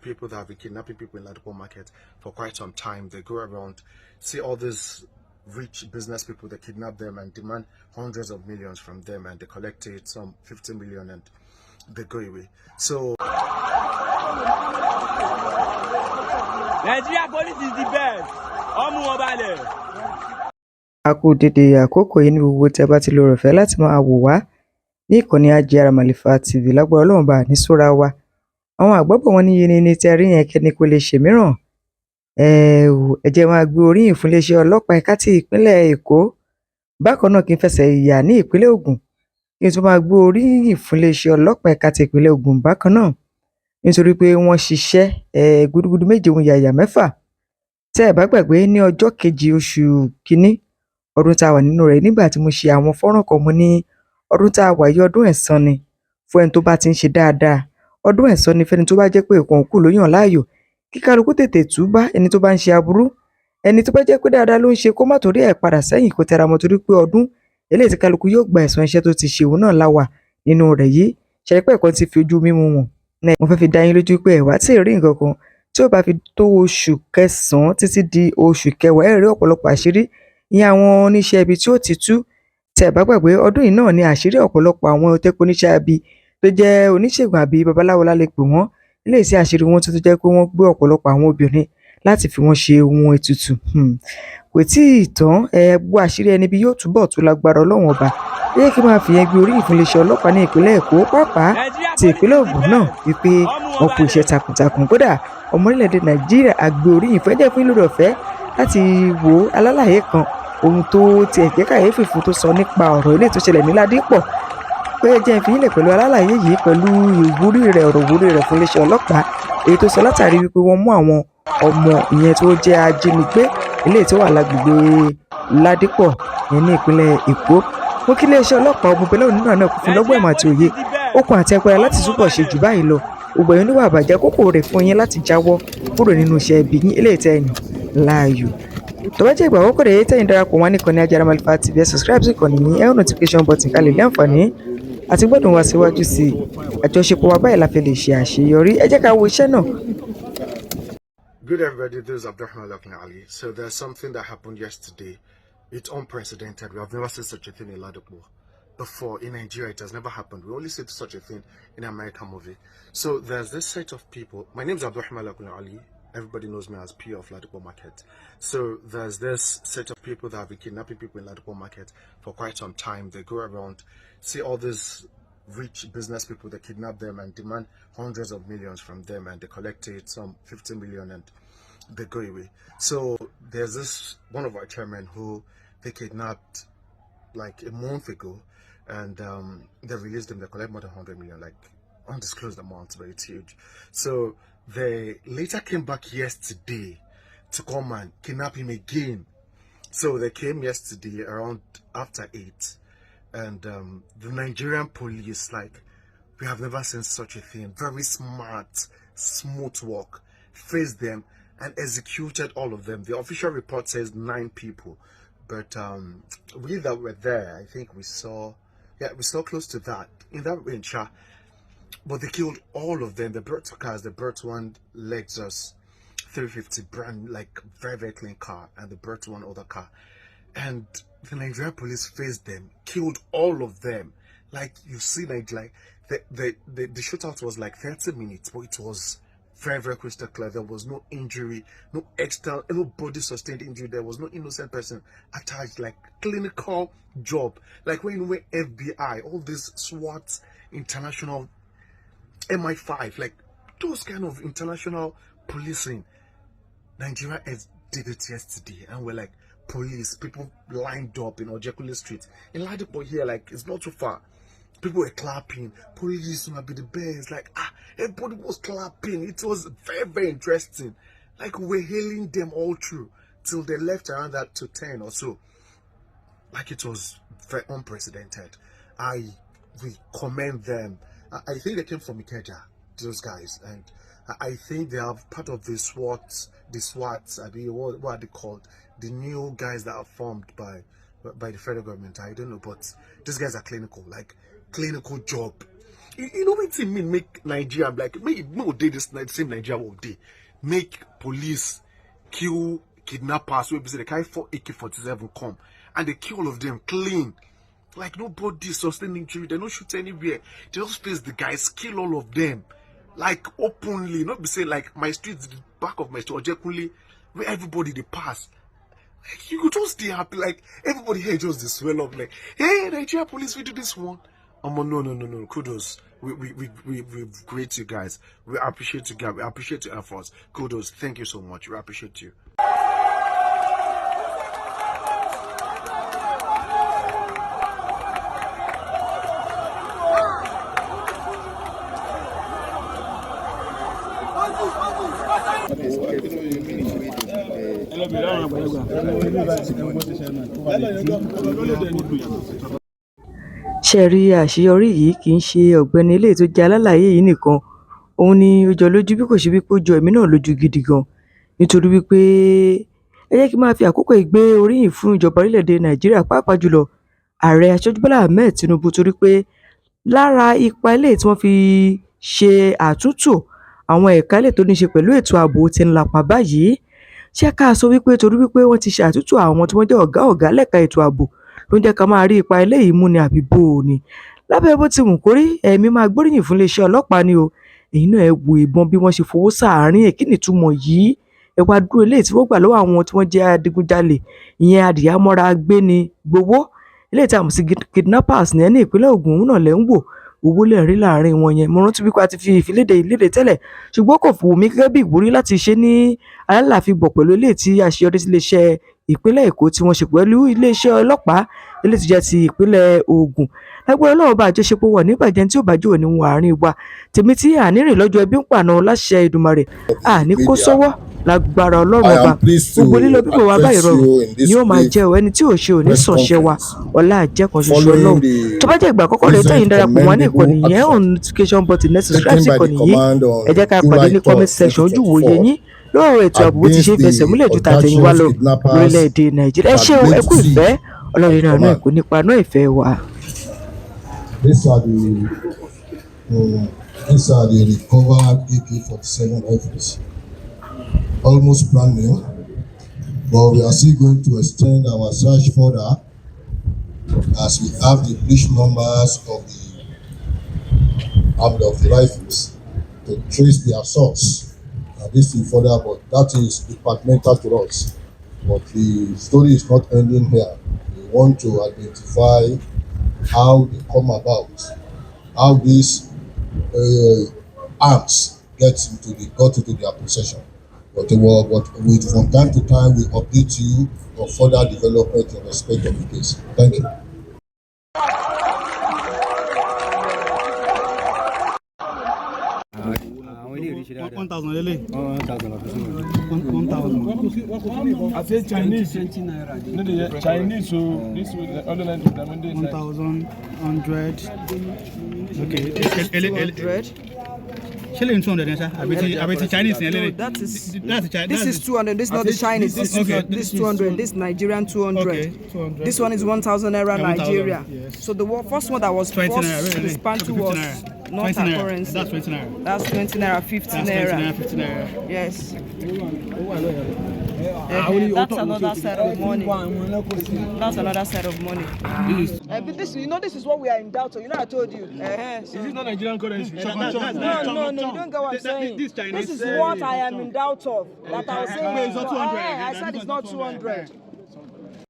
people that have been kidnapping people in Lagosian market for quite some time. They go around, see all these rich business people, they kidnap them and demand hundreds of millions from them, and they collect it, some 50 million, and they go away. So Nigeria police is the best. A kú dédé àkókò yìí ní gbogbo tí ẹ bá ti lóore ọ̀fẹ́ láti máa wò wá ní ìkànnì Ajíara Màlífà TV. Lágbára Ọlọ́run bá ní sóra wa. Àwọn àgbà bọ̀ wọ́n ní yìí ní tí ẹ rí yẹn kẹ́ni kò lè ṣe mìíràn. Ẹ jẹ́ máa gbé oríyìn fún iléeṣẹ́ ọlọ́pàá ẹ̀ka ti ìpínlẹ̀ Èkó. Bákan náà kí n fẹsẹ̀ yà ní ìpínlẹ̀ Ògùn. Kí n tún máa gbé oríyìn fún iléeṣẹ́ ọlọ́pàá ẹ̀ka ti ìpínlẹ̀ Ògùn bákan náà. Nítorí pé wọ́n ṣiṣẹ́ gudugudu méje ohun yàyà mẹ́fà. Tẹ́ ẹ bá gbàgbé ní ọjọ́ kejì oṣù kínní ọdún tá a wà nínú rẹ̀, nígbà tí mo ṣe àwọn fọ́nrán kan, mo ní ọdún tá a wà yìí ọdún ẹ̀san ni fún ẹni tó bá ti ń ṣe dáadáa. Ọdún ẹ̀san ni fẹ́ni tó bá jẹ́ pé nǹkan òkú ló yàn láàyò. Kí kálukú tètè túbá ẹni tó bá ń ṣe aburú. Ẹni tó bá jẹ́ pé dáadáa ló ń ṣe kó má torí ẹ̀ padà sẹ́yìn kó tẹra mọ́, torí pé ọdún eléyìí tí kálukú yóò gba ẹ̀san iṣẹ́ tó ti ṣe òun náà láwà nínú rẹ̀ yìí. Ṣe pé ẹ̀kọ́ ti fi ojú mímu wọn. Mo fẹ́ fi dá yín lójú pé ẹ wá tí ì rí nǹkan kan tí ó bá fi tó oṣù kẹsàn-án títí di oṣù kẹwàá, ẹ rí ọ̀pọ̀lọpọ̀ àṣírí ìyẹn àwọn oníṣẹ́ ibi tí ó ti tú. Tẹ́ ẹ bá gbàgbé ọdún yìí náà ni àṣírí ọ̀pọ̀lọpọ̀ àwọn tẹ́kọ̀ oníṣẹ́ ibi tó jẹ́ oníṣègùn àbí babaláwo la lè pè wọ́n. Eléyìí tí àṣírí wọn tó jẹ́ pé wọ́n gbé ọ̀pọ̀lọpọ̀ àwọn obìnrin láti fi wọ́n ṣe ohun ètùtù. Kò tí ì tán, gbogbo àṣírí ẹni bí yóò túbọ̀ tú lágbára Ọlọ́run ọba. Ẹ jẹ́ kí n máa fi yẹn gbé oríyìn fún iléeṣẹ́ ọlọ́pàá ní ìpínlẹ̀ Èkó, pàápàá ti ìpínlẹ̀ Ògùn náà, wípé wọn kú iṣẹ́ takuntakun. Kódà ọmọ orílẹ̀-èdè Nàìjíríà àgbé oríyìn fún. Ẹ jẹ́ fún yín lórí ọ̀fẹ́ láti wo alálàyé kan ohun tó tiẹ̀ jẹ́ kàyéfì fún tó sọ nípa ọ̀rọ̀ ilé tó ṣẹlẹ̀ ní Ládípọ̀. Pé ẹ jẹ́ n fi yín lẹ̀ pẹ̀lú alálàyé yìí pẹ̀lú ìwúrí rẹ̀, ọ̀rọ̀ ìwúrí rẹ̀ fún iléeṣẹ́ ọlọ́pàá, èyí tó sọ látàrí wípé wọ́n mú àwọn ọmọ ìyẹn tó jẹ́ ajínigbé eléyìí tó wà lágbègbè Ládípọ̀ yẹn ní ìpínlẹ̀ Èkó. Mo kí iléeṣẹ́ ọlọ́pàá ogun pẹ̀lú òun náà kún fún lọ́gbọ̀n ìmọ̀ àti òye, okun àti agbára láti túbọ̀ ṣe jù báyìí lọ. Gbogbo ẹ̀yin oníwà àbàjẹ́ kókó rẹ̀ fún yín láti jáwọ́ kúrò nínú iṣẹ́ ibi yín eléyìí tẹ́ yàn láàyò. Tó bá jẹ́ ìgbà àkọ́kọ́ rẹ̀ tẹ́yin darapọ̀ wá ní ìkànnì Ajíara Màlífà TV, ẹ subscribe sí ìkànnì yìí, ẹ hàn notification button ká lè ní àǹfààní àti gbọ́dọ̀ wá síwájú sí i. Àjọṣepọ̀ wa báyìí la fi lè ṣe àṣeyọrí. Ẹ jẹ́ ká wo iṣẹ́ náà. good everybody, this is Abdulrahman Ali. So there's something that happened yesterday. It's unprecedented. We have never seen such a thing in Lagosian before. In Nigeria, it has never happened. We only see such a thing in American movie. So there's this set of people. My name is Abdulrahman Ali. Everybody knows me as P of Lagosian market. So there's this set of people that have been kidnapping people in Lagosian market for quite some time. They go around, see all these rich business people, they kidnap them and demand hundreds of millions from them, and they collect it, some 50 million, and they go away. So there's this one of our chairmen who they kidnapped like a month ago, and they released him. They collect more than 100 million, like undisclosed amounts, but it's huge. So they later came back yesterday to come and kidnap him again. So they came yesterday around after 8, and the Nigerian police, like, we have never seen such a thing. Very smart, smooth work. Faced them and executed all of them. The official report says 9 people, but we that were there, I think we saw close to that, in that range. But they killed all of them. They brought 2 cars. They brought one Lexus 350 brand, like very, very clean car, and they brought one other car. And the Nigerian police faced them, killed all of them. Like, you see, like the shootout was like 30 minutes, but it was very, very crystal clear. There was no injury, no external, no body sustained injury. There was no innocent person attached. Like, clinical job. Like when you went FBI, all this SWAT, international MI5, like those kind of international policing. Nigeria did it yesterday, and we're like, police, people lined up in Ojekule Street. In Ladipo here, like, it's not too far. People were clapping. Police might be the best. Like, everybody was clapping. It was very, very interesting. Like, we were hailing them all through till they left around that to 10 or so. Like, it was very unprecedented. We commend them. I think they came from Ikeja, those guys, and I think they are part of the SWAT. I mean, what are they called? The new guys that are formed by the federal government. I don't know, but these guys are clinical, like clinical job. You know what it mean? Make Nigeria like make no day this night same Nigeria all day. Make police kill kidnappers. We say the guy 4 AK-47 come and they kill all of them clean. Like nobody sustain injury. They don't shoot anywhere. They just face the guys, kill all of them. Like openly, not be say like my street, the back of my street, or genuinely where everybody they pass. Like you could just stay happy, like everybody here just they swell up, like, hey, Nigeria police, we do this one. No, kudos. We great you guys. We appreciate you guys. We appreciate your efforts. Kudos. Thank you so much. We appreciate you. ṣe rí àṣeyọrí yìí kì í ṣe ọ̀gbẹ́ni eléyìí tó jẹ́ alálàyé yìí nìkan, òun ni ó jọ lójú bí kò ṣe wípé ó jọ èmi náà lójú gidi gan, nítorí wípé ẹ jẹ́ kí n máa fi àkókò yìí gbé oríyìn fún ìjọba orílẹ̀-èdè Nàìjíríà, pàápàá jùlọ ààrẹ aṣojú Bọ́lá Ahmed Tinubu, torí pé lára ipa eléyìí tí wọ́n fi ṣe àtúntò àwọn ẹ̀ka eléyìí tó ní ṣe pẹ̀lú ètò ààbò ti ń lapa báyìí. Ṣé ká sọ wípé torí wípé wọ́n ti ṣe àtúntò àwọn tí wọ́n jẹ́ ọ̀gá lẹ́ka ètò ààbò ló ń jẹ́ ká máa rí ipa eléyìí mú ni àbí bó o ni? Lábẹ́ bó ti wù kó rí, ẹ̀mí máa gbóríyìn fún iléeṣẹ́ ọlọ́pàá ni o. Èyí náà ẹ wo ìbọn bí wọ́n ṣe fowó sáàárín ẹ̀, kí ni ìtumọ̀ yìí? Ẹ wá dúró eléyìí tí wọ́n gbà lọ́wọ́ àwọn tí wọ́n jẹ́ adigunjalè, ìyẹn adìyàmọ́ra gbéni gbowó, eléyìí tí a mọ̀ sí kidnappers ní ẹni ìpínlẹ̀ Ògùn, òun náà lẹ́ ń wò owó lẹ̀ ń rí láàrin wọn yẹn. Mo rántí wípé a ti fi ìlédè tẹ́lẹ̀, ṣùgbọ́n kò fò mí gẹ́gẹ́ bí ìwúrí láti ṣe ní alálàáfíbọ̀ pẹ̀lú eléyìí tí àṣeyọrí sí iléeṣẹ́ ìpínlẹ̀ Èkó tí wọ́n ṣe pẹ̀lú iléeṣẹ́ ọlọ́pàá eléyìí tí jẹ́ ti ìpínlẹ̀ Ògùn. Lágbára Ọlọ́run bá àjọṣepọ̀ wọ̀ níbàjẹ́ tí ò bá jò ní wọn àárín wa. Tèmi tí ànírìn lọ́jọ́ ẹbí ń pàná láṣẹ Èdùmàrè, àní kó sọ́wọ́ lágbára Ọlọ́run ọba. Gbogbo lílọ bíbọ̀ wa báyìí rọrùn ni ó máa jẹ́ ẹni tí ò ṣe ò ní sànṣẹ́ wa ọlá àjẹkàn ṣoṣo Ọlọ́run. Tó bá jẹ́ ìgbà àkọ́kọ́ rẹ̀ tẹ̀yìn darapọ̀ wọn ní ìkànnì yẹn on notification button next subscribe sí ìkànnì yìí. Ẹ jẹ́ ká pàdé ní comment section ojú wòye yín lọ́rọ̀ ètò ààbò ti ṣe fẹsẹ̀ múlẹ̀ ju tàtẹ̀yìnwá lọ lórílẹ̀‐èdè Nàìjíríà. Ẹ ṣé o, ẹ kú ìfẹ́, Ọlọ́run náà náà kò nípa náà ìfẹ́ wa. These are the recovered AK-47 rifles, almost brand new, but we are still going to extend our search further as we have the bleach numbers of the rifles to trace their source. And this is further, but that is departmental to us. But the story is not ending here. We want to identify how they come about, how these arms got into their possession. But from time to time, we update you on further development in respect of the case. Thank you. I say Chinese. Chinese, so this will other than 1,100. Okay. 200. Shilling 200, sir. I bet Chinese. No, this is 200. This is not the Chinese. This is 200. This is Nigerian 200. Okay, 200. This one is 1,000 naira 1,000, Nigeria. yes. So the first one that was 20 first naira, really? dispatched Okay, 50 was naira. not 20 our naira. currency. That's 20 naira. That's 20 naira, 50 That's 20 naira. naira, 50 naira. Yes. That's another set of money. That's another set of money. But this is what we are in doubt of. You know, I told you. Is this not Nigerian currency? No, you don't get what I'm saying. This is what I am in doubt of. That I was saying. It's not 200. I said it's not 200.